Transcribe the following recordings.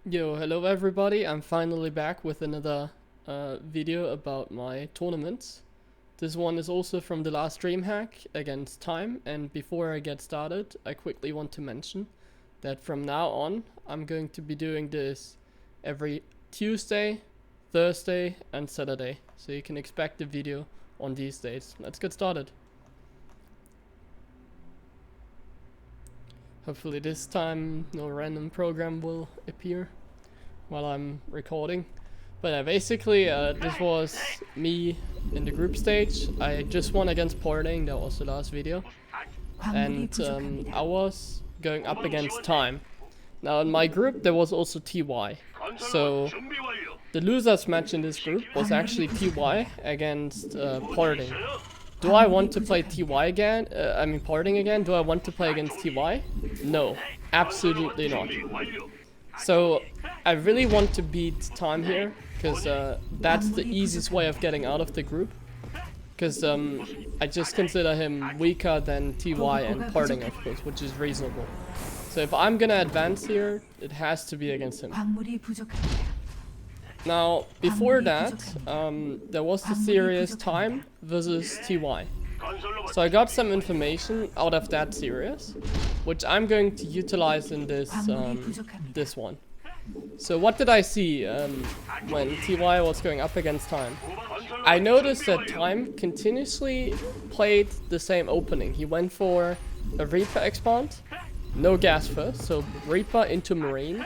Yo, hello everybody, I'm finally back with another video about my tournaments. This one is also from the last DreamHack against Time, and before I get started, I quickly want to mention that from now on, I'm going to be doing this every Tuesday, Thursday and Saturday, so you can expect a video on these days. Let's get started. Hopefully this time no random program will appear while I'm recording. But basically this was me in the group stage. I just won against Porting, that was the last video. And I was going up against Time. Now in my group there was also TY. So the losers match in this group was actually TY against Porting. Do I want to play TY again? Porting again? Do I want to play against TY? No, absolutely not. So I really want to beat Time here, because that's the easiest way of getting out of the group. Because I just consider him weaker than TY and Porting, of course, which is reasonable. So if I'm gonna advance here, it has to be against him. Now, before that, there was the series Time versus TY. So I got some information out of that series, which I'm going to utilize in this this one. So what did I see when TY was going up against Time? I noticed that Time continuously played the same opening. He went for a Reaper expand, no gas first, so Reaper into Marine.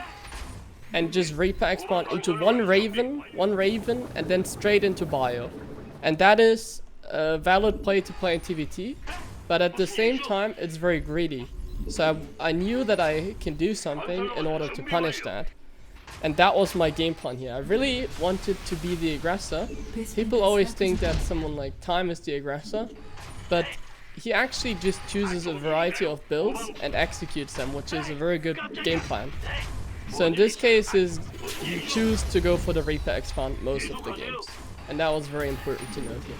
And just Reaper expand into one Raven, and then straight into Bio. And that is a valid play to play in TVT, but at the same time, it's very greedy. So I knew that I can do something in order to punish that. And that was my game plan here. I really wanted to be the aggressor. People always think that someone like Time is the aggressor, but he actually just chooses a variety of builds and executes them, which is a very good game plan. So in this case, you choose to go for the Reaper expand most of the games. And that was very important to note here.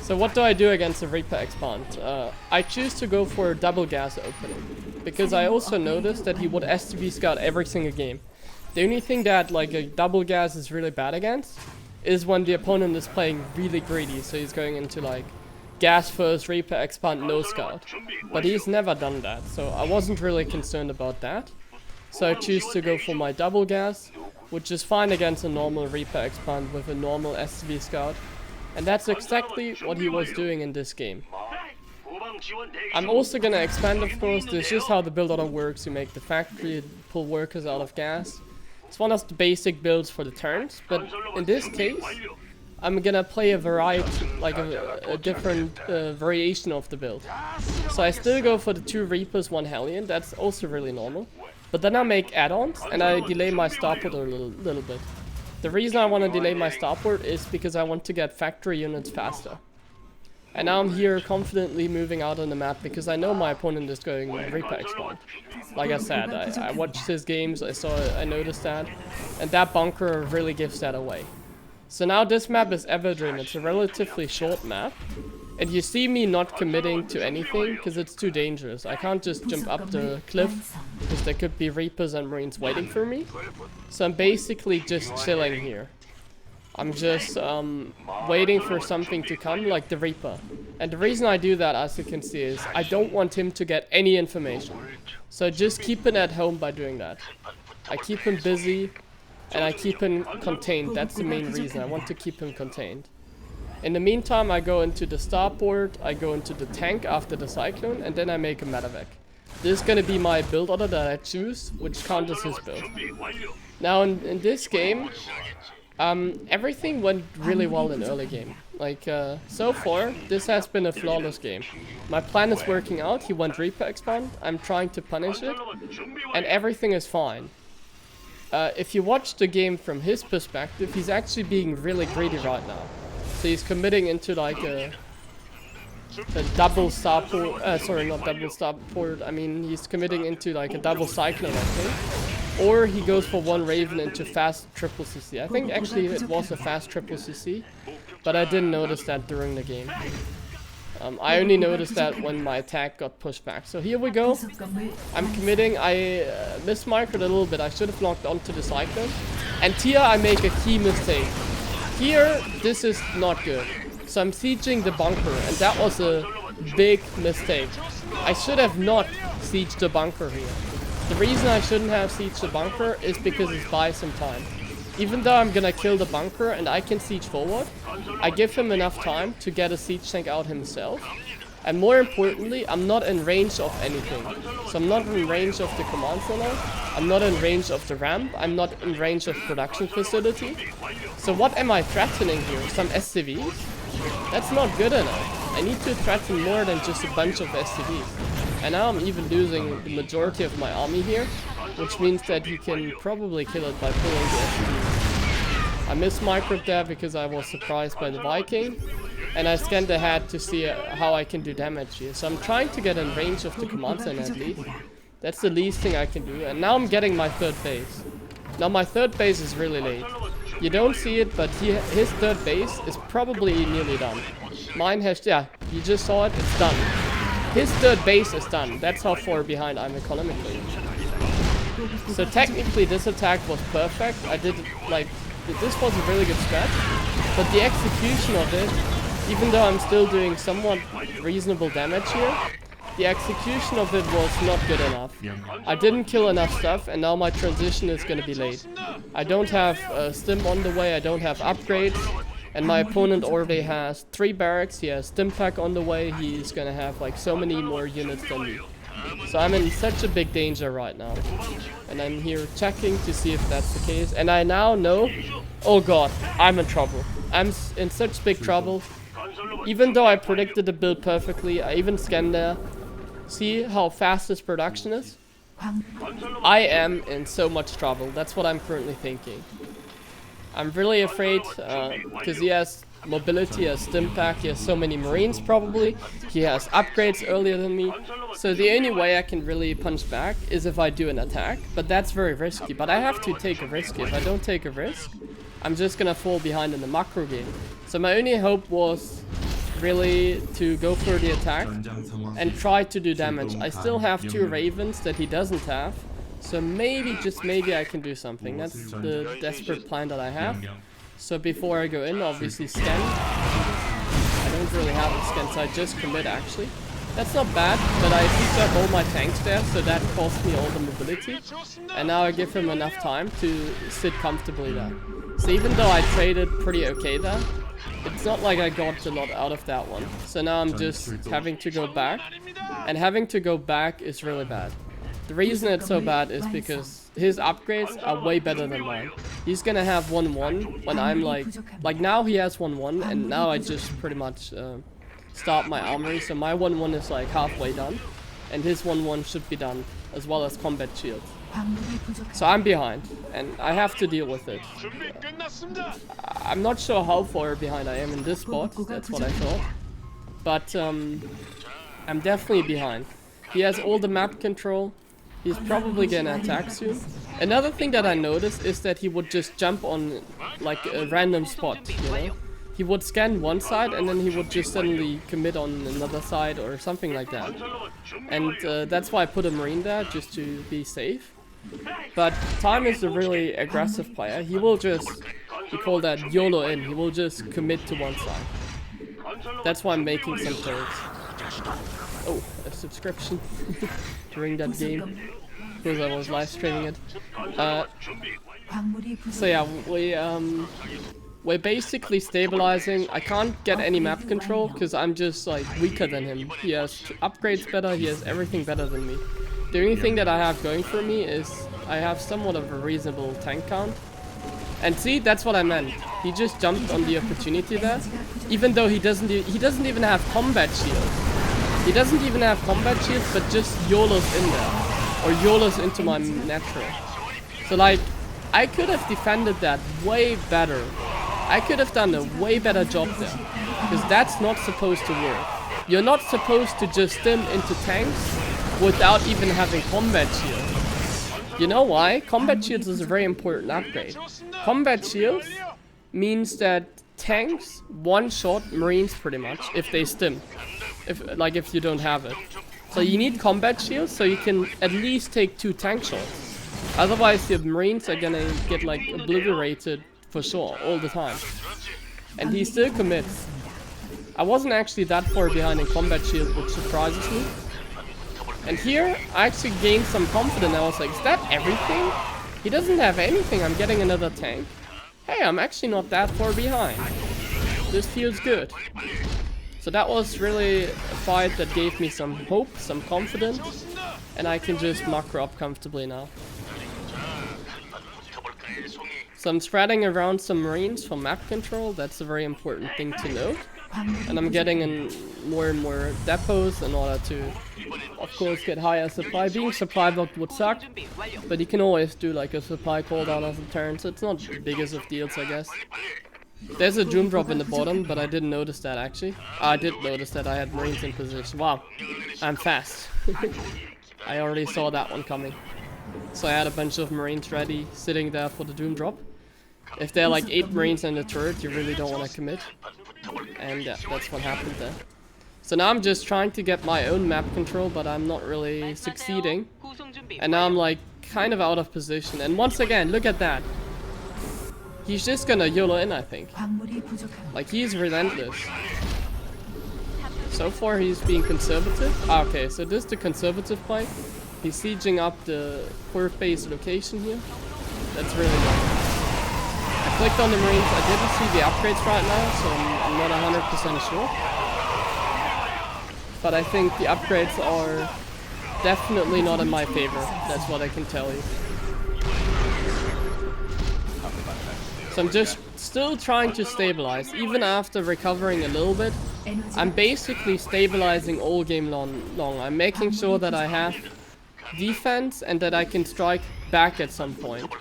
So what do I do against the Reaper expand? I choose to go for a double gas opening, because I also noticed that he would STV scout every single game. The only thing that like a double gas is really bad against is when the opponent is playing really greedy, so he's going into like gas first, Reaper expand, no scout. But he's never done that, so I wasn't really concerned about that. So I choose to go for my double gas, which is fine against a normal Reaper expand with a normal STV scout. And that's exactly what he was doing in this game. I'm also gonna expand, of course. This is just how the build order works. You make the factory, pull workers out of gas. It's one of the basic builds for the turns, but in this case, I'm gonna play a variety, like a different variation of the build. So I still go for the 2 Reapers, 1 Hellion. That's also really normal. But then I make add-ons and I delay my starport a little bit. The reason I want to delay my starport is because I want to get factory units faster. And now I'm here confidently moving out on the map because I know my opponent is going Reaper expand. Like I said, I watched his games, I noticed that. And that bunker really gives that away. So now this map is Everdream. It's a relatively short map. And you see me not committing to anything because it's too dangerous. I can't just jump up the cliff because there could be Reapers and Marines waiting for me. So I'm basically just chilling here. I'm just waiting for something to come, like the Reaper. And the reason I do that, as you can see, is I don't want him to get any information. So just keep him at home by doing that. I keep him busy and I keep him contained. That's the main reason. I want to keep him contained. In the meantime, I go into the starport, I go into the tank after the cyclone, and then I make a medevac. This is gonna be my build order that I choose, which counters his build. Now in this game, everything went really well in early game. Like, so far, this has been a flawless game. My plan is working out, he went Reaper expand, I'm trying to punish it, and everything is fine. If you watch the game from his perspective, he's actually being really greedy right now. So he's committing into like a double starport, sorry, not double starport, I mean he's committing into like a double cyclone, I think. Or he goes for 1 Raven into fast triple CC. I think actually it was a fast triple CC, but I didn't notice that during the game. I only noticed that when my attack got pushed back. So here we go. I'm committing. I mismicroed a little bit. I should have locked onto the cyclone. And here I make a key mistake. Here, this is not good. So I'm sieging the bunker, and that was a big mistake. I should have not sieged the bunker here. The reason I shouldn't have sieged the bunker is because it buys some time. Even though I'm gonna kill the bunker and I can siege forward, I give him enough time to get a siege tank out himself. And more importantly, I'm not in range of anything. So I'm not in range of the command center, I'm not in range of the ramp, I'm not in range of production facility. So what am I threatening here? Some SCVs? That's not good enough. I need to threaten more than just a bunch of SCVs. And now I'm even losing the majority of my army here, which means that he can probably kill it by pulling the SCVs. I mismicroed there because I was surprised by the Viking, and I scanned ahead to see how I can do damage here. So I'm trying to get in range of the command center at least. That's the least thing I can do, and now I'm getting my third base. Now my third base is really late. You don't see it, but his third base is probably nearly done. Mine has, yeah, you just saw it, it's done. His third base is done. That's how far behind I'm economically. So technically this attack was perfect. I did it, like, this was a really good strat. But the execution of it, even though I'm still doing somewhat reasonable damage here, the execution of it was not good enough. I didn't kill enough stuff, and now my transition is going to be late. I don't have stim on the way, I don't have upgrades, and my opponent already has 3 barracks, he has stim pack on the way, he's going to have like so many more units than me. So I'm in such a big danger right now. And I'm here checking to see if that's the case, and I now know, oh god, I'm in trouble. I'm in such big trouble. Even though I predicted the build perfectly, I even scanned there. See how fast this production is? I am in so much trouble. That's what I'm currently thinking. I'm really afraid because he has mobility, he has stim pack, he has so many marines probably. He has upgrades earlier than me. So the only way I can really punch back is if I do an attack. But that's very risky. But I have to take a risk. If I don't take a risk, I'm just gonna fall behind in the macro game. So my only hope was really to go for the attack and try to do damage. I still have 2 ravens that he doesn't have, so maybe, just maybe, I can do something. That's the desperate plan that I have. So before I go in, obviously scan. I don't really have a scan, so I just commit actually. That's not bad, but I picked up all my tanks there, so that cost me all the mobility. And now I give him enough time to sit comfortably there. So even though I traded pretty okay there, it's not like I got a lot out of that one. So now I'm just having to go back. And having to go back is really bad. The reason it's so bad is because his upgrades are way better than mine. He's gonna have 1-1 when I'm like now he has 1-1, and now I just pretty much start my armory. So my 1-1 is like halfway done. And his 1-1 should be done, as well as combat shield. So I'm behind, and I have to deal with it. I'm not sure how far behind I am in this spot, that's what I thought. But I'm definitely behind. He has all the map control. He's probably gonna attack soon. Another thing that I noticed is that he would just jump on like a random spot, you know? He would scan one side and then he would just suddenly commit on another side or something like that. And that's why I put a marine there, just to be safe. But Time is a really aggressive player. He will just, we call that YOLO in, he will just commit to one side. That's why I'm making some turrets. Oh, a subscription during that game, because I was live streaming it. So yeah, we're basically stabilizing. I can't get any map control because I'm just like weaker than him. He has upgrades better, he has everything better than me. The only thing that I have going for me is I have somewhat of a reasonable tank count. And see, that's what I meant. He just jumped on the opportunity there, even though he doesn't even have combat shield. He doesn't even have combat shields, but just YOLOs in there, or YOLOs into my natural. So like, I could have defended that way better. I could have done a way better job there, because that's not supposed to work. You're not supposed to just stim into tanks without even having combat shields. You know why? Combat shields is a very important upgrade. Combat shields means that tanks one-shot marines pretty much if they stim. if you don't have it. So you need combat shields so you can at least take 2 tank shots. Otherwise your Marines are gonna get like obliterated for sure all the time. And he still commits. I wasn't actually that far behind in combat shield, which surprises me. And here I actually gained some confidence. I was like, is that everything? He doesn't have anything. I'm getting another tank. Hey, I'm actually not that far behind. This feels good. So that was really a fight that gave me some hope, some confidence. And I can just macro up comfortably now. So I'm spreading around some Marines for map control. That's a very important thing to note. And I'm getting in more and more depots in order to, of course, get higher supply. Being supply blocked would suck, but you can always do like a supply cooldown of a turn, so it's not the biggest of deals, I guess. There's a doom drop in the bottom, but I didn't notice that actually. I did notice that I had Marines in position. Wow, I'm fast. I already saw that one coming. So I had a bunch of Marines ready, sitting there for the doom drop. If there are like 8 Marines in the turret, you really don't want to commit. And yeah, that's what happened there. So now I'm just trying to get my own map control, but I'm not really succeeding. And now I'm like kind of out of position. And once again, look at that. He's just gonna YOLO in, I think. Like, he's relentless. So far he's being conservative. Ah, okay, so this is the conservative play. He's sieging up the 4th base location here. That's really nice. I clicked on the Marines. I didn't see the upgrades right now, so I'm not 100% sure. But I think the upgrades are definitely not in my favor. That's what I can tell you. So I'm just still trying to stabilize. Even after recovering a little bit, I'm basically stabilizing all game long. I'm making sure that I have defense and that I can strike back at some point.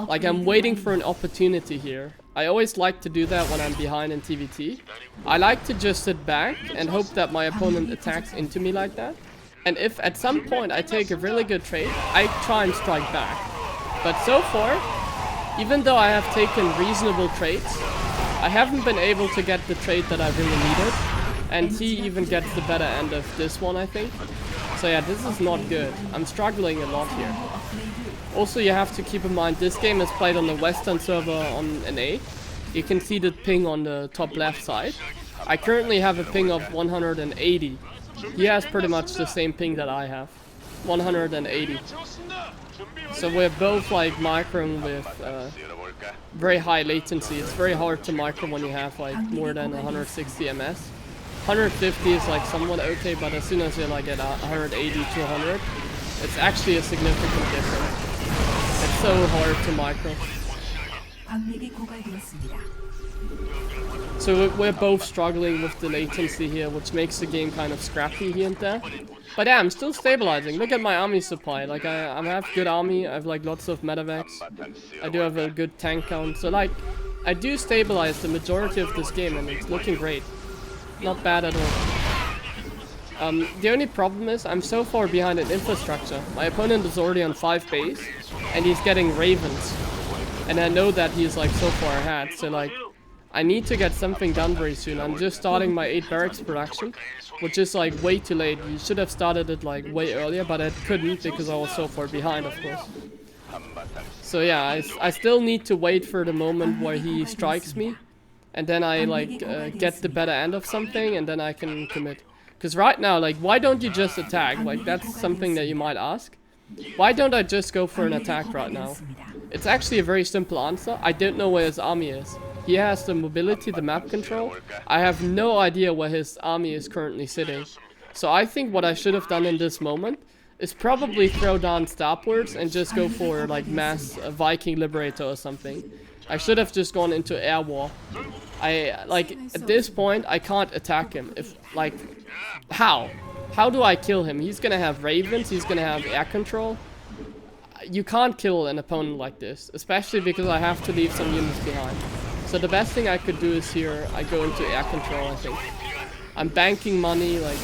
Like, I'm waiting for an opportunity here. I always like to do that when I'm behind in TVT. I like to just sit back and hope that my opponent attacks into me like that. And if at some point I take a really good trade, I try and strike back. But so far, even though I have taken reasonable trades, I haven't been able to get the trade that I really needed. And he even gets the better end of this one, I think. So yeah, this is not good. I'm struggling a lot here. Also, you have to keep in mind, this game is played on the Western server on NA. You can see the ping on the top left side. I currently have a ping of 180. He has pretty much the same ping that I have. 180. So we're both like microing with very high latency. It's very hard to micro when you have like more than 160 ms. 150 is like somewhat okay, but as soon as you're like at 180 to 100, it's actually a significant difference. It's so hard to micro. So we're both struggling with the latency here, which makes the game kind of scrappy here and there. But yeah, I'm still stabilizing. Look at my army supply. Like, I have good army. I have like lots of medevacs. I do have a good tank count. So like, I do stabilize the majority of this game, and it's looking great. Not bad at all. The only problem is I'm so far behind in infrastructure. My opponent is already on 5 base, and he's getting ravens. And I know that he's like so far ahead, so like, I need to get something done very soon. I'm just starting my 8 barracks production, which is like way too late. You should have started it like way earlier, but I couldn't because I was so far behind, of course. So yeah, I still need to wait for the moment where he strikes me, and then I like get the better end of something, and then I can commit. Because right now, like, why don't you just attack? Like, that's something that you might ask. Why don't I just go for an attack right now? It's actually a very simple answer. I don't know where his army is. He has the mobility, the map control. I have no idea where his army is currently sitting. So I think what I should have done in this moment is probably throw down starports and just go for like mass Viking Liberator or something. I should have just gone into air war. Like, at this point, I can't attack him. If, like, how? How do I kill him? He's gonna have ravens, he's gonna have air control. You can't kill an opponent like this, especially because I have to leave some units behind. So the best thing I could do is here, I go into air control, I think. I'm banking money, like,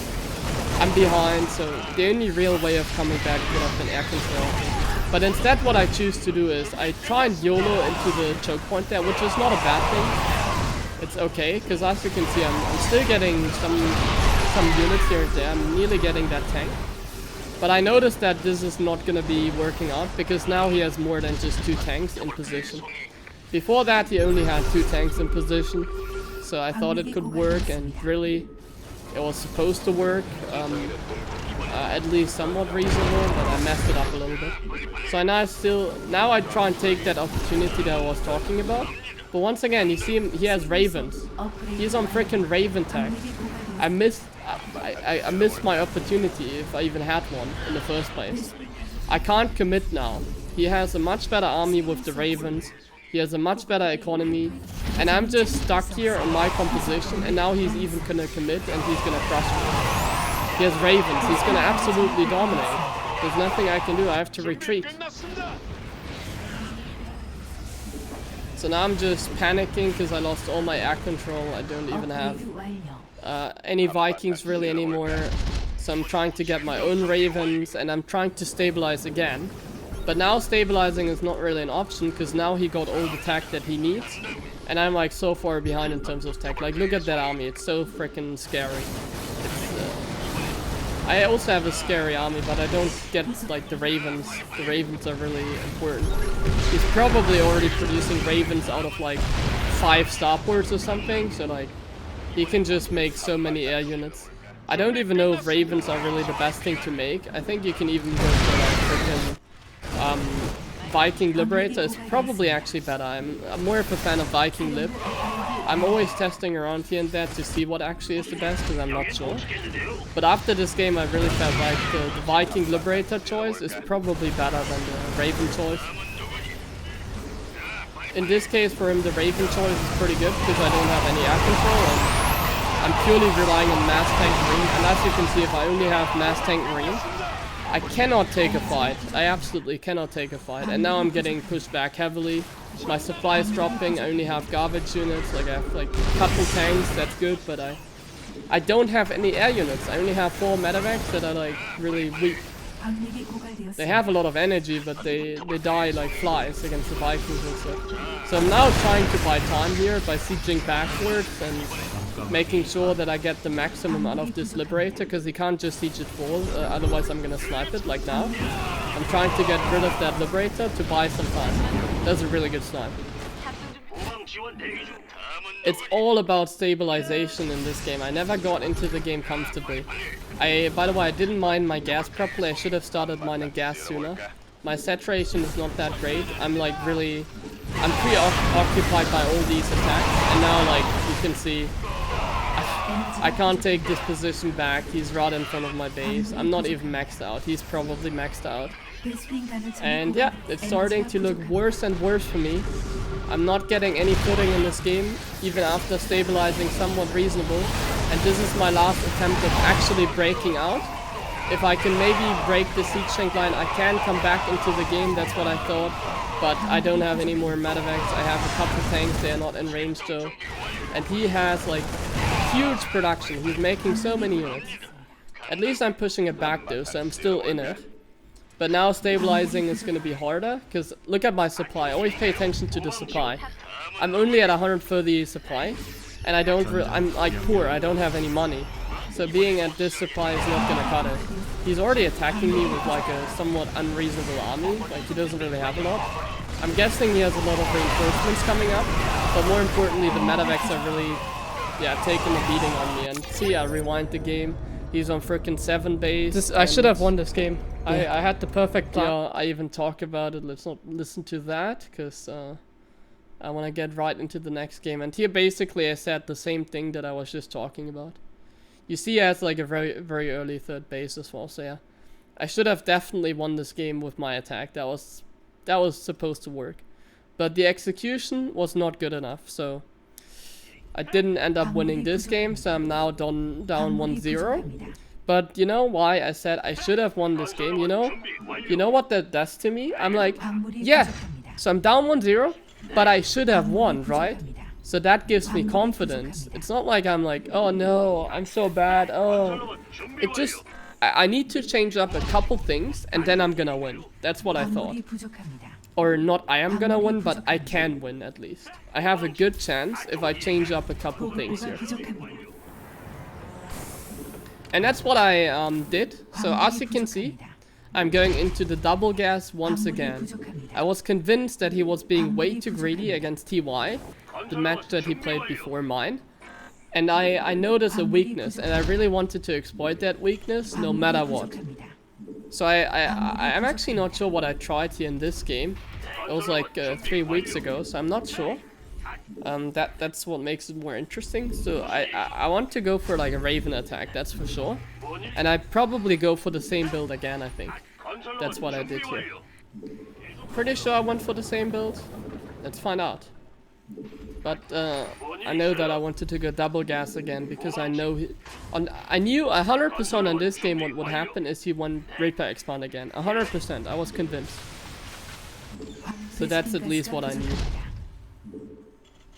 I'm behind, so the only real way of coming back would have been air control. But instead what I choose to do is, I try and YOLO into the choke point there, which is not a bad thing. It's okay, because as you can see, I'm still getting some units here and there. I'm nearly getting that tank. But I noticed that this is not gonna be working out because now he has more than just 2 tanks in position. Before that he only had 2 tanks in position. So I thought it could work, and really it was supposed to work. At least somewhat reasonable, but I messed it up a little bit. So now I try and take that opportunity that I was talking about. But once again, you see him, he has ravens. He's on freaking raven tech. I missed my opportunity if I even had one in the first place. I can't commit now. He has a much better army with the ravens. He has a much better economy. And I'm just stuck here on my composition, and now he's even gonna commit and he's gonna crush me. He has ravens. He's gonna absolutely dominate. There's nothing I can do. I have to retreat. So now I'm just panicking because I lost all my air control. I don't even have any Vikings really anymore. So I'm trying to get my own ravens, and I'm trying to stabilize again. But now stabilizing is not really an option because now he got all the tech that he needs. And I'm like so far behind in terms of tech. Like, look at that army. It's so freaking scary. I also have a scary army, but I don't get like the ravens. The ravens are really important. He's probably already producing ravens out of like 5 starports or something, so like he can just make so many air units. I don't even know if ravens are really the best thing to make. I think you can even go for like freaking Viking Liberator is probably actually better. I'm more of a fan of Viking Lib. I'm always testing around here and there to see what actually is the best, because I'm not sure. But after this game I really felt like the Viking Liberator choice is probably better than the Raven choice. In this case for him the Raven choice is pretty good because I don't have any air control and I'm purely relying on Mass Tank Marine. And as you can see, if I only have Mass Tank Marine, I cannot take a fight. I absolutely cannot take a fight. And now I'm getting pushed back heavily. My supply is dropping. I only have garbage units. Like I have like a couple tanks. That's good, but I don't have any air units. I only have 4 medevacs that are like really weak. They have a lot of energy, but they die like flies against the Vikings and stuff. So I'm now trying to buy time here by sieging backwards and making sure that I get the maximum out of this Liberator, because he can't just siege it full, otherwise I'm gonna snipe it like now. I'm trying to get rid of that Liberator to buy some time. That's a really good snipe. It's all about stabilization in this game. I never got into the game comfortably. By the way, I didn't mine my gas properly. I should have started mining gas sooner. My saturation is not that great. I'm preoccupied by all these attacks, and now like you can see I can't take this position back. He's right in front of my base. I'm not even maxed out. He's probably maxed out. And yeah, it's starting to look worse and worse for me. I'm not getting any footing in this game, even after stabilizing somewhat reasonable. And this is my last attempt at actually breaking out. If I can maybe break the siege tank line, I can come back into the game. That's what I thought. But I don't have any more medevacs. I have a couple tanks. They are not in range though. And he has like huge production. He's making so many units. At least I'm pushing it back though, so I'm still in it. But now stabilizing is going to be harder, because look at my supply. Always pay attention to the supply. I'm only at 130 supply, and I'm like poor. I don't have any money. So being at this supply is not going to cut it. He's already attacking me with like a somewhat unreasonable army. Like he doesn't really have a lot. I'm guessing he has a lot of reinforcements coming up. But more importantly, the medevacs are really, taking a beating on me. And see, I rewind the game. He's on freaking 7 base. I should have won this game. I had the perfect plan. I even talk about it. Let's not listen to that, because I want to get right into the next game. And here basically I said the same thing that I was just talking about. You see he has like a very, very early 3rd base as well. So yeah, I should have definitely won this game with my attack. That was supposed to work. But the execution was not good enough. So I didn't end up winning this game, so I'm now down 1-0. But you know why I said I should have won this game? You know what that does to me? I'm like, yeah, so I'm down 1-0, but I should have won, right? So that gives me confidence. It's not like I'm like, oh no, I'm so bad, oh. It just, I need to change up a couple things, and then I'm gonna win. That's what I thought. Or not I am gonna win, but I can win at least. I have a good chance if I change up a couple things here. And that's what I did. So as you can see, I'm going into the double gas once again. I was convinced that he was being way too greedy against TY, the match that he played before mine. And I noticed a weakness, and I really wanted to exploit that weakness no matter what. So I'm actually not sure what I tried here in this game. It was like 3 weeks ago, so I'm not sure. That's what makes it more interesting. So I want to go for like a Raven attack, that's for sure. And I probably go for the same build again, I think. That's what I did here. Pretty sure I went for the same build. Let's find out. But I know that I wanted to go double gas again because I know I knew 100% on this game what would happen is he won Reaper Expand again. 100%, I was convinced. So that's at least what I knew.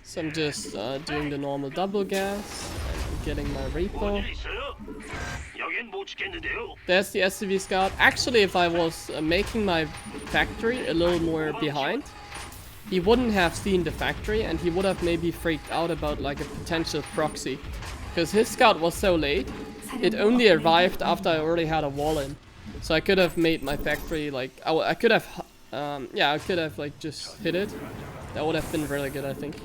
So I'm just doing the normal double gas and getting my Reaper. There's the SCV Scout. Actually, if I was making my factory a little more behind, he wouldn't have seen the factory and he would have maybe freaked out about like a potential proxy. Because his scout was so late, it only arrived after I already had a wall in. So I could have made my factory like, I could have, yeah, I could have like just hit it. That would have been really good, I think.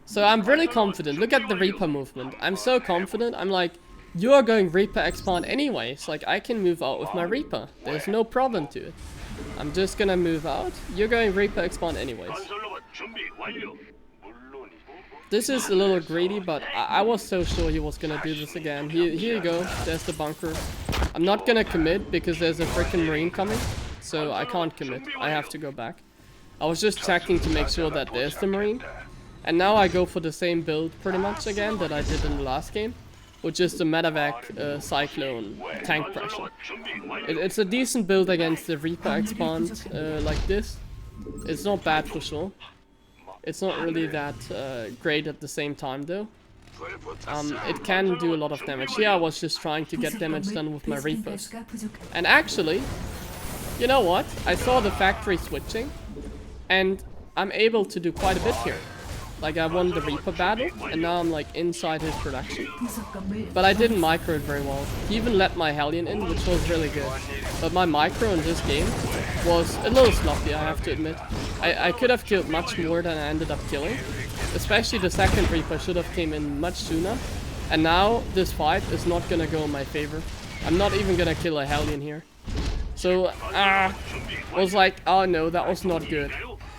So I'm really confident. Look at the Reaper movement. I'm so confident. I'm like, you are going Reaper Expand anyways. Like I can move out with my Reaper. There's no problem to it. I'm just gonna move out. You're going Reaper Expand anyways. This is a little greedy, but I was so sure he was gonna do this again. Here you go. There's the bunker. I'm not gonna commit because there's a freaking Marine coming. So I can't commit. I have to go back. I was just checking to make sure that there's the Marine. And now I go for the same build pretty much again that I did in the last game. Which is the Medevac Cyclone tank pressure. It's a decent build against the Reaper Expand like this. It's not bad for sure. It's not really that great at the same time though. It can do a lot of damage. Here I was just trying to get damage done with my Reapers. And actually, you know what? I saw the factory switching and I'm able to do quite a bit here. Like I won the Reaper battle and now I'm like inside his production. But I didn't micro it very well. He even let my Hellion in, which was really good. But my micro in this game was a little sloppy, I have to admit. I could have killed much more than I ended up killing. Especially the second Reaper should have came in much sooner. And now this fight is not gonna go in my favor. I'm not even gonna kill a Hellion here. So I was like, oh no, that was not good.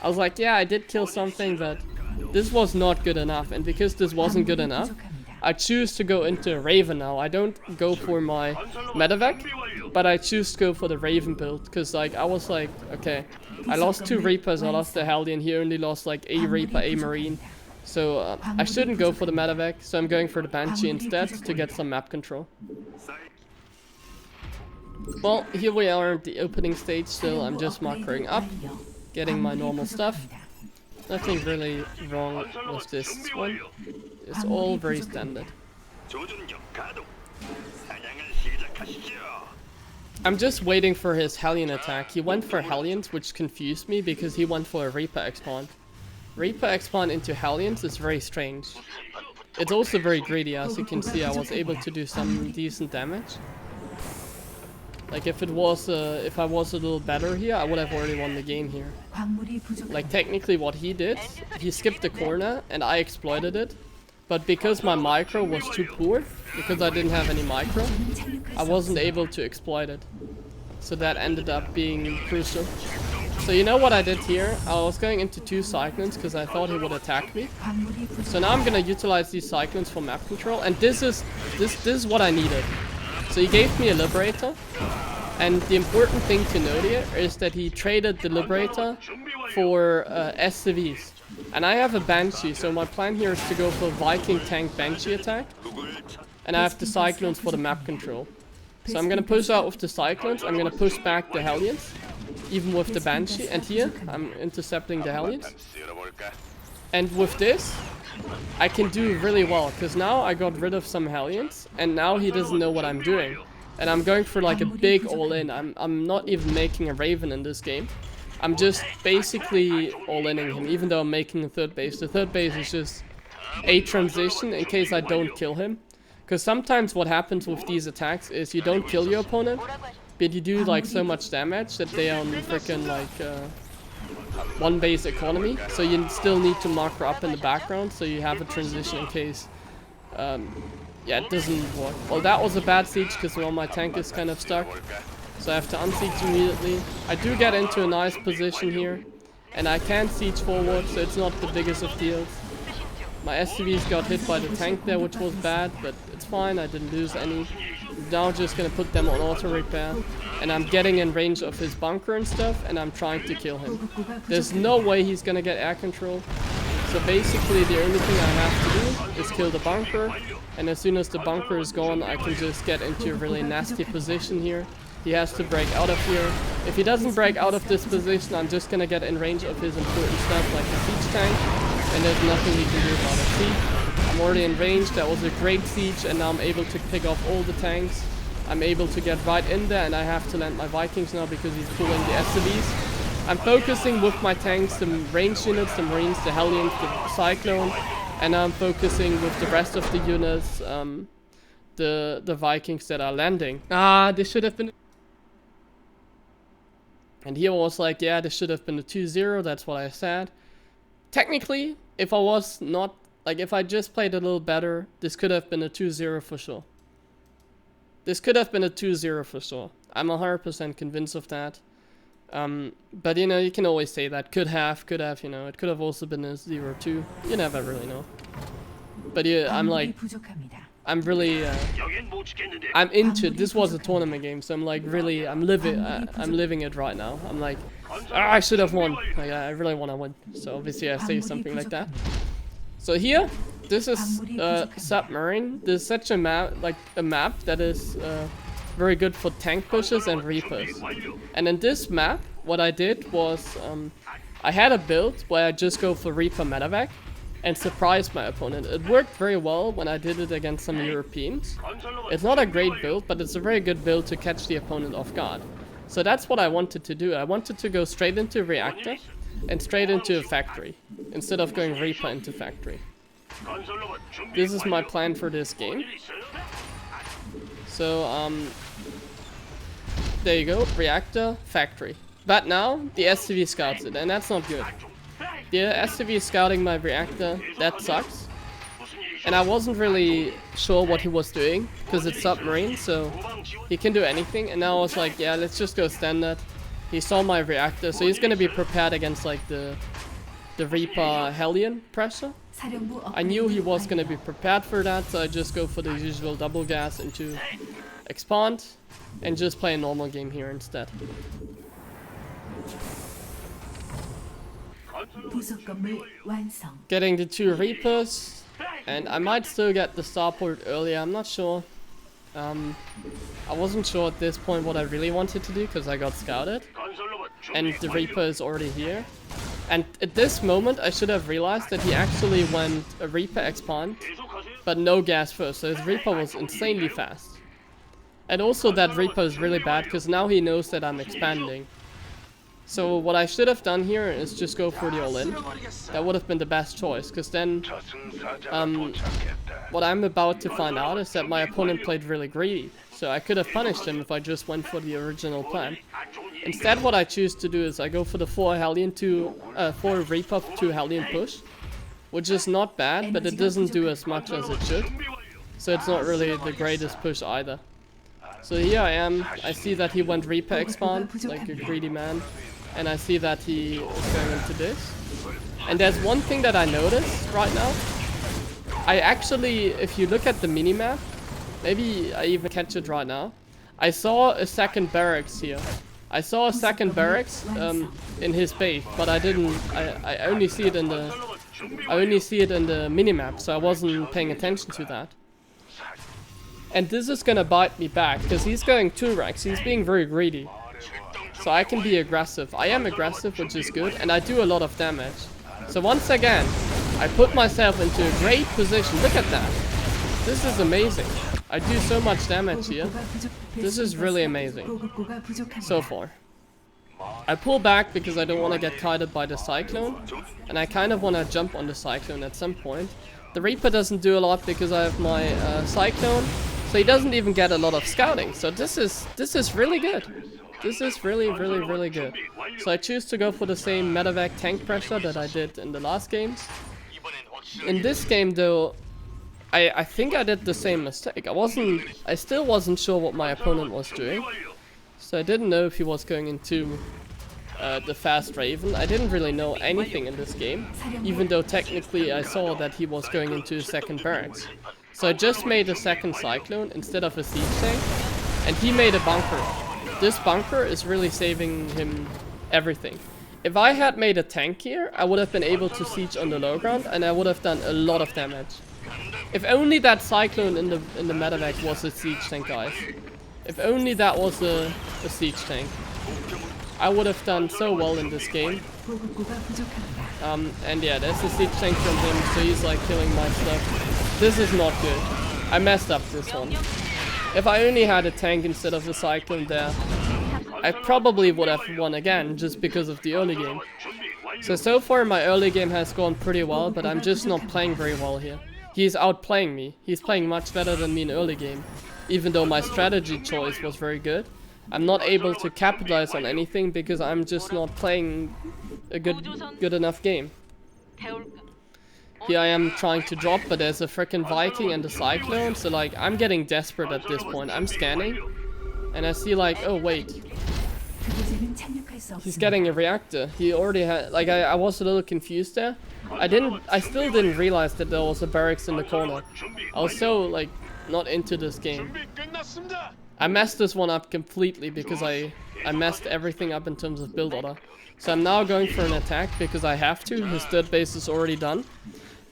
I was like, yeah, I did kill something, but this was not good enough, and because this wasn't good enough, I choose to go into Raven now. I don't go for my Medevac, but I choose to go for the Raven build, because like I was like, okay, I lost 2 Reapers, I lost the Hellion, he only lost like a Reaper, a Marine. So I shouldn't go for the Medevac, so I'm going for the Banshee instead to get some map control. Well, here we are at the opening stage still. I'm just macroing up, getting my normal stuff. Nothing really wrong with this one. It's all very standard. I'm just waiting for his Hellion attack. He went for Hellions, which confused me because he went for a Reaper Expand. Reaper Expand into Hellions is very strange. It's also very greedy, as you can see. I was able to do some decent damage. Like if I was a little better here, I would have already won the game here. Like technically what he did, he skipped the corner and I exploited it. But because my micro was too poor, because I didn't have any micro, I wasn't able to exploit it. So that ended up being crucial. So you know what I did here? I was going into 2 Cyclones because I thought he would attack me. So now I'm gonna utilize these Cyclones for map control, and this is what I needed. So he gave me a Liberator, and the important thing to note here is that he traded the Liberator for SCVs. And I have a Banshee, so my plan here is to go for Viking tank Banshee attack. And I have the Cyclones for the map control. So I'm gonna push out with the Cyclones, I'm gonna push back the Hellions, even with the Banshee, and here I'm intercepting the Hellions. And with this, I can do really well, because now I got rid of some Hellions, and now he doesn't know what I'm doing. And I'm going for like a big all-in. I'm not even making a Raven in this game. I'm just basically all-inning him, even though I'm making a 3rd base. The 3rd base is just a transition in case I don't kill him. Because sometimes what happens with these attacks is you don't kill your opponent, but you do like so much damage that they are on freaking like one base economy. So you still need to mark her up in the background so you have a transition in case yeah, it doesn't work. Well, that was a bad siege because well, my tank is kind of stuck. So I have to unsiege immediately. I do get into a nice position here. And I can siege forward, so it's not the biggest of deals. My SCVs got hit by the tank there, which was bad, but it's fine, I didn't lose any. Now just gonna put them on auto repair. And I'm getting in range of his bunker and stuff, and I'm trying to kill him. There's no way he's gonna get air control. So basically the only thing I have to do is kill the bunker. And as soon as the bunker is gone, I can just get into a really nasty position here. He has to break out of here. If he doesn't break out of this position, I'm just gonna get in range of his important stuff like the siege tank. And there's nothing he can do about it. See? I'm already in range. That was a great siege, and now I'm able to pick off all the tanks. I'm able to get right in there, and I have to land my Vikings now because he's pulling the SCVs. I'm focusing with my tanks, the range units, the Marines, the Hellions, the Cyclone. And I'm focusing with the rest of the units, the Vikings that are landing. Ah, this should have been... And here was like, yeah, this should have been a 2-0, that's what I said. Technically, if I was not, like if I just played a little better, this could have been a 2-0 for sure. This could have been a 2-0 for sure. I'm 100% convinced of that. But you know, you can always say that. Could have, you know, it could have also been a 0-2. You never really know. But yeah, I'm like... I'm really, I'm into it. This was a tournament game, so I'm like really, I'm living it right now. I'm like, I should have won. Like, I really want to win. So obviously I say something like that. So here, this is Submarine. There's such a map, like a map that is very good for tank pushes and reapers. And in this map, what I did was, I had a build where I just go for Reaper medevac and surprise my opponent. It worked very well when I did it against some Europeans. It's not a great build, but it's a very good build to catch the opponent off guard. So that's what I wanted to do. I wanted to go straight into Reactor and straight into a Factory, instead of going Reaper into Factory. This is my plan for this game. So, there you go, Reactor, Factory. But now, the SCV scouts it, and that's not good. The SCV is scouting my Reactor, that sucks. And I wasn't really sure what he was doing, because it's Submarine, so he can do anything. And now I was like, yeah, let's just go standard. He saw my Reactor, so he's gonna be prepared against like the Reaper Hellion pressure. I knew he was gonna be prepared for that, so I just go for the usual double gas into Expand, and just play a normal game here instead. Getting the 2 Reapers, and I might still get the starport earlier, I'm not sure. I wasn't sure at this point what I really wanted to do because I got scouted. And the Reaper is already here. And at this moment I should have realized that he actually went a Reaper expand, but no gas first, so his Reaper was insanely fast. And also that Reaper is really bad because now he knows that I'm expanding. So what I should have done here is just go for the all-in. That would have been the best choice, because then what I'm about to find out is that my opponent played really greedy. So I could have punished him if I just went for the original plan. Instead what I choose to do is I go for the 4 Reaper 2 Hellion push, which is not bad, but it doesn't do as much as it should. So it's not really the greatest push either. So here I am, I see that he went Reaper expand, like a greedy man. And I see that he is going into this. And there's one thing that I noticed right now. I actually, if you look at the minimap, maybe I even catch it right now. I saw a second barracks here. I saw a second barracks in his base, but I didn't. I only see it in the. I only see it in the minimap, so I wasn't paying attention to that. And this is gonna bite me back because he's going 2 racks. He's being very greedy. So I can be aggressive. I am aggressive, which is good, and I do a lot of damage. So once again, I put myself into a great position. Look at that. This is amazing. I do so much damage here. This is really amazing. So far. I pull back because I don't want to get kited by the Cyclone. And I kind of want to jump on the Cyclone at some point. The Reaper doesn't do a lot because I have my Cyclone, so he doesn't even get a lot of scouting. So this is really good. This is really good. So I choose to go for the same medevac tank pressure that I did in the last games. In this game though, I think I did the same mistake. I still wasn't sure what my opponent was doing. So I didn't know if he was going into the fast Raven. I didn't really know anything in this game, even though technically I saw that he was going into a second barracks. So I just made a second Cyclone instead of a siege tank, and he made a bunker. This bunker is really saving him everything. If I had made a tank here, I would have been able to siege on the low ground, and I would have done a lot of damage. If only that Cyclone in the medevac was a siege tank, guys. If only that was a siege tank. I would have done so well in this game. And yeah, there's a siege tank from him, so he's like killing my stuff. This is not good. I messed up this one. If I only had a tank instead of a Cyclone there, I probably would have won again, just because of the early game. So far my early game has gone pretty well, but I'm just not playing very well here. He's outplaying me. He's playing much better than me in early game. Even though my strategy choice was very good, I'm not able to capitalize on anything because I'm just not playing a good enough game. Here I am trying to drop, but there's a freaking Viking and a Cyclone, so like I'm getting desperate at this point. I'm scanning, and I see like, oh wait, he's getting a reactor. He already had, like I was a little confused there. I still didn't realize that there was a barracks in the corner. I was so like not into this game. I messed this one up completely because I messed everything up in terms of build order. So I'm now going for an attack because I have to. His third base is already done.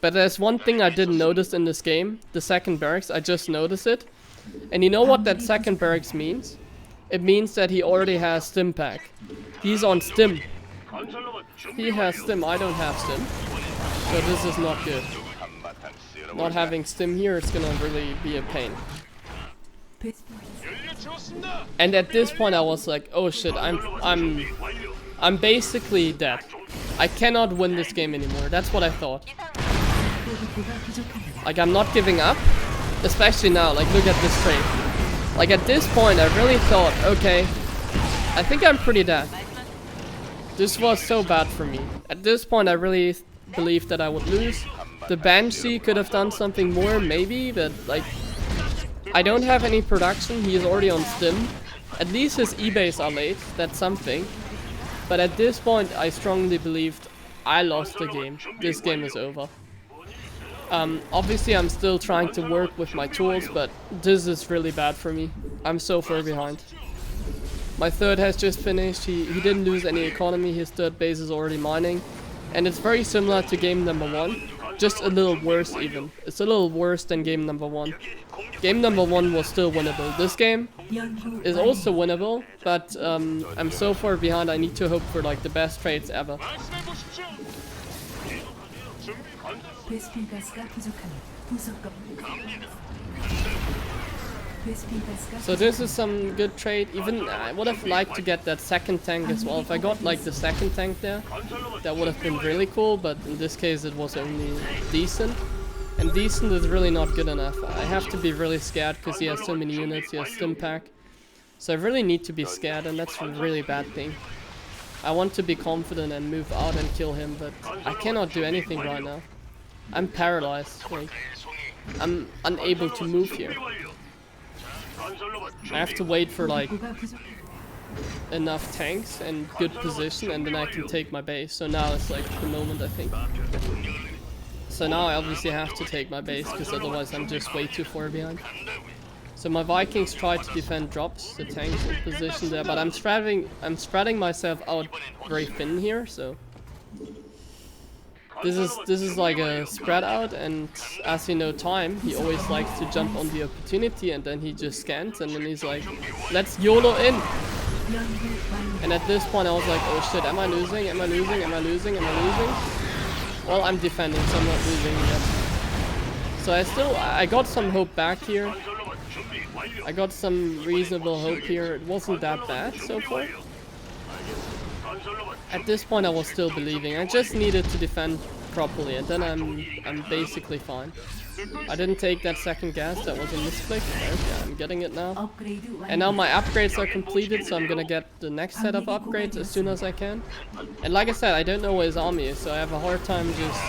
But there's one thing I didn't notice in this game. The second barracks, I just noticed it. And you know what that second barracks means? It means that he already has stim pack. He's on stim. He has stim, I don't have stim. So this is not good. Not having stim here is gonna really be a pain. And at this point I was like, oh shit, I'm basically dead. I cannot win this game anymore. That's what I thought. Like I'm not giving up. Especially now, like look at this trade. Like at this point I really thought, okay, I think I'm pretty dead. This was so bad for me. At this point I really believed that I would lose. The Banshee could have done something more, maybe, but like I don't have any production. He is already on stim. At least his E-base are late. That's something. But at this point, I strongly believed I lost the game. This game is over. Obviously, I'm still trying to work with my tools, but this is really bad for me. I'm so far behind. My third has just finished. He didn't lose any economy. His third base is already mining. And it's very similar to game number 1. Just a little worse even. It's a little worse than game number 1. Game number 1 was still winnable. This game is also winnable, but I'm so far behind I need to hope for like the best trades ever. So this is some good trade. Even I would have liked to get that second tank as well. If I got like the second tank there, that would have been really cool, but in this case it was only decent. And decent is really not good enough. I have to be really scared because he has so many units, he has stim pack. So I really need to be scared, and that's a really bad thing. I want to be confident and move out and kill him, but I cannot do anything right now. I'm paralyzed. Like, I'm unable to move here. I have to wait for like enough tanks and good position, and then I can take my base. So now it's like the moment, I think. So now I obviously have to take my base because otherwise I'm just way too far behind. So my Vikings try to defend drops, the tanks in position there, but I'm spreading myself out very thin here. So this is like a spread out, and as you know, Time, he always likes to jump on the opportunity, and then he just scans, and then he's like, let's YOLO in. And at this point I was like, oh shit, am I losing? Am I losing? Am I losing? Am I losing? Well, I'm defending, so I'm not losing yet. So I got some hope back here. I got some reasonable hope here. It wasn't that bad so far. At this point I was still believing. I just needed to defend properly, and then I'm basically fine. I didn't take that second gas, that was a misclick. Okay, I'm getting it now. And now my upgrades are completed, so I'm gonna get the next set of upgrades as soon as I can. And like I said, I don't know where his army is, so I have a hard time just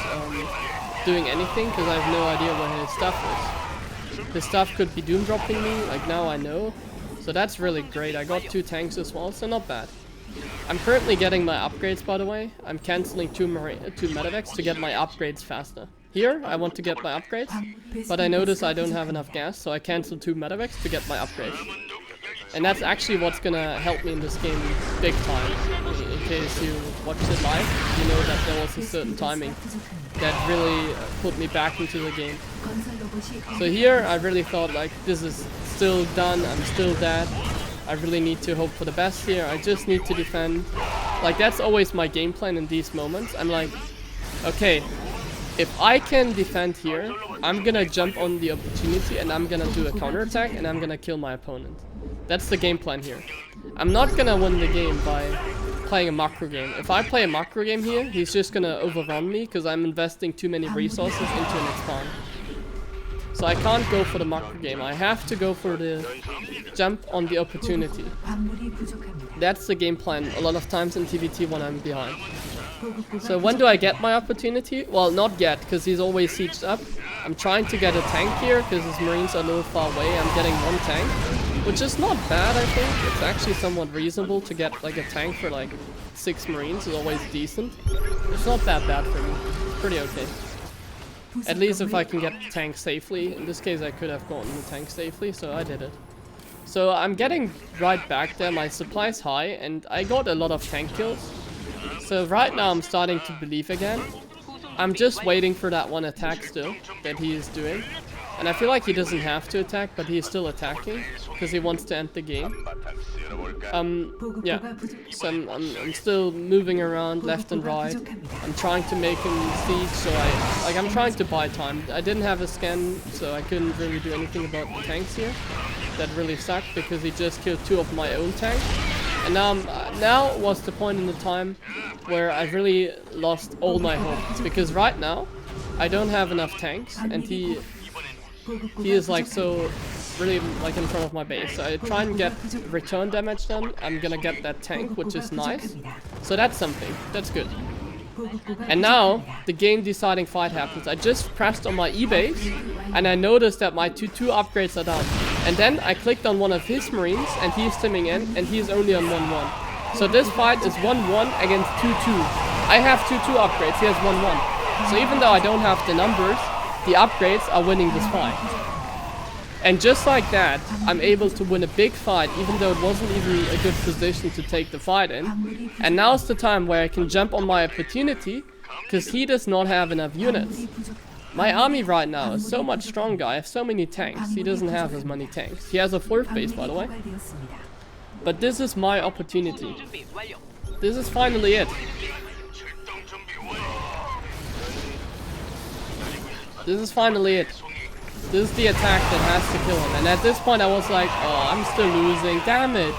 doing anything, because I have no idea where his stuff is. His stuff could be doom dropping me, like now I know. So that's really great. I got 2 tanks as well, so not bad. I'm currently getting my upgrades, by the way. I'm cancelling 2 medevacs to get my upgrades faster. Here, I want to get my upgrades, but I notice I don't have enough gas, so I cancel 2 medevacs to get my upgrades. And that's actually what's gonna help me in this game big time. In case you watched it live, you know that there was a certain timing that really put me back into the game. So here, I really thought like, this is still done, I'm still dead. I really need to hope for the best here. I just need to defend. Like, that's always my game plan in these moments. I'm like, okay, if I can defend here, I'm gonna jump on the opportunity and I'm gonna do a counterattack and I'm gonna kill my opponent. That's the game plan here. I'm not gonna win the game by playing a macro game. If I play a macro game here, he's just gonna overrun me because I'm investing too many resources into an expand. So I can't go for the macro game. I have to go for the jump on the opportunity. That's the game plan a lot of times in TVT when I'm behind. So when do I get my opportunity? Well, not yet, because he's always sieged up. I'm trying to get a tank here, because his marines are a little far away. I'm getting 1 tank, which is not bad, I think. It's actually somewhat reasonable to get like a tank for like 6 marines is always decent. It's not that bad for me. It's pretty okay. At least if I can get the tank safely. In this case, I could have gotten the tank safely, so I did it. So I'm getting right back there. My supply's high, and I got a lot of tank kills. So right now I'm starting to believe again. I'm just waiting for that one attack still that he is doing. And I feel like he doesn't have to attack, but he's still attacking because he wants to end the game. Yeah, so I'm still moving around left and right. I'm trying to make him siege, so I'm trying to buy time. I didn't have a scan, so I couldn't really do anything about the tanks here. That really sucked because he just killed 2 of my own tanks. And now was the point in the time where I really lost all my hopes, because right now I don't have enough tanks, and he is like so really like in front of my base. So I try and get return damage done. I'm gonna get that tank, which is nice. So that's something. That's good. And now the game deciding fight happens. I just pressed on my E-base and I noticed that my 2-2 upgrades are done. And then I clicked on one of his marines and he's stimming in and he's only on 1-1. So this fight is 1-1 against 2-2. I have 2-2 upgrades, he has 1-1. So even though I don't have the numbers, the upgrades are winning this fight. And just like that, I'm able to win a big fight, even though it wasn't even a good position to take the fight in. And now's the time where I can jump on my opportunity, because he does not have enough units. My army right now is so much stronger. I have so many tanks. He doesn't have as many tanks. He has a 4th base, by the way. But this is my opportunity. This is finally it. This is finally it. This is the attack that has to kill him. And at this point I was like, oh, I'm still losing. Damn it.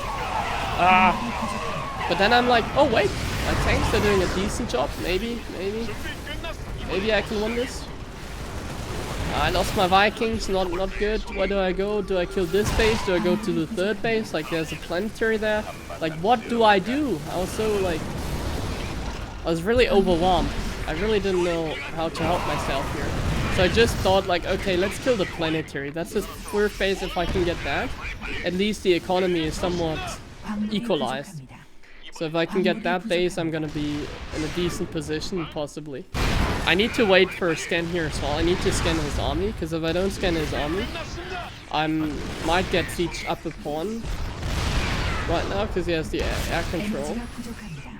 But then I'm like, oh wait, my tanks are doing a decent job. Maybe I can win this. I lost my Vikings, not good. Where do I go? Do I kill this base? Do I go to the 3rd base? Like there's a planetary there. Like what do I do? I was so like, I was really overwhelmed. I really didn't know how to help myself here. So I just thought like, okay, let's kill the planetary. That's his 4th base. If I can get that, at least the economy is somewhat equalized. So if I can get that base, I'm gonna be in a decent position, possibly. I need to wait for a scan here as well. I need to scan his army, because if I don't scan his army, I might get sieged up a pawn right now, because he has the air control.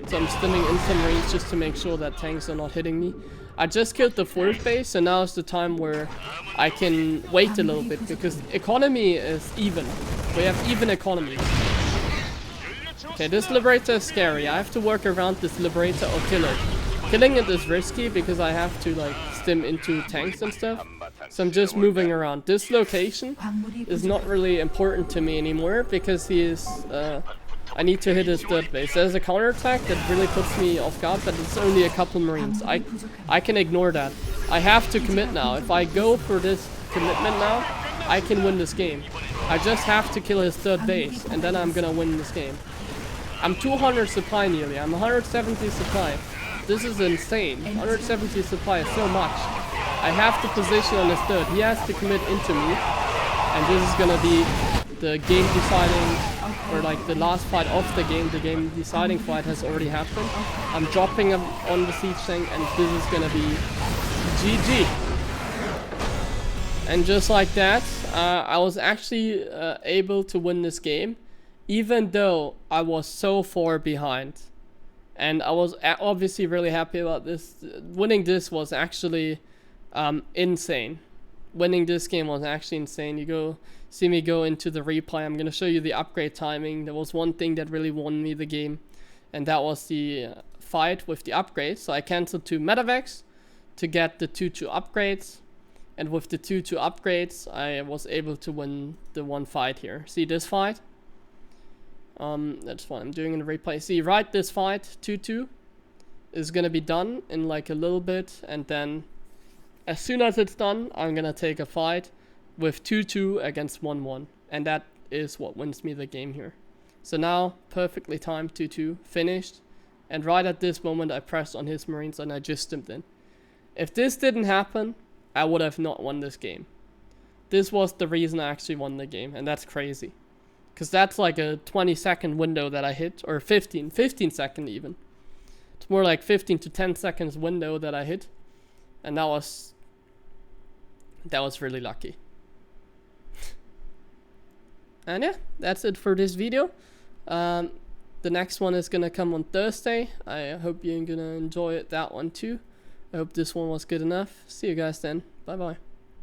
So I'm stimming in some range just to make sure that tanks are not hitting me. I just killed the 4th base, and now is the time where I can wait a little bit, because economy is even. We have even economy. Okay, this Liberator is scary. I have to work around this Liberator or kill it. Killing it is risky because I have to like stim into tanks and stuff. So I'm just moving around. This location is not really important to me anymore because he is I need to hit his third base. There's a counterattack that really puts me off guard, but it's only a couple Marines. I can ignore that. I have to commit now. If I go for this commitment now, I can win this game. I just have to kill his third base, and then I'm gonna win this game. I'm 200 supply nearly. I'm 170 supply. This is insane. 170 supply is so much. I have to position on his third. He has to commit into me. And this is gonna be the game deciding, or like the last fight of the game. The game deciding fight has already happened. I'm dropping him on the siege tank, and this is gonna be GG. And just like that, I was actually able to win this game, even though I was so far behind. And I was obviously really happy about this. Winning this was actually insane. Winning this game was actually insane. You go see me go into the replay. I'm gonna show you the upgrade timing. There was one thing that really won me the game, and that was the fight with the upgrades. So I cancelled 2 medevacs to get the 2 upgrades, and with the 2 upgrades I was able to win the one fight here. See this fight? That's what I'm doing in the replay. See, right, this fight 2-2 is gonna be done in like a little bit, and then as soon as it's done, I'm gonna take a fight with 2-2 against 1-1. And that is what wins me the game here. So now, perfectly timed 2-2, finished. And right at this moment, I pressed on his Marines and I just stimped in. If this didn't happen, I would have not won this game. This was the reason I actually won the game, and that's crazy. Because that's like a 20-second window that I hit, or 15 second even. It's more like 15 to 10 seconds window that I hit. And that was really lucky. And yeah, that's it for this video. The next one is gonna come on Thursday. I hope you're gonna enjoy it, that one too. I hope this one was good enough. See you guys then. Bye bye.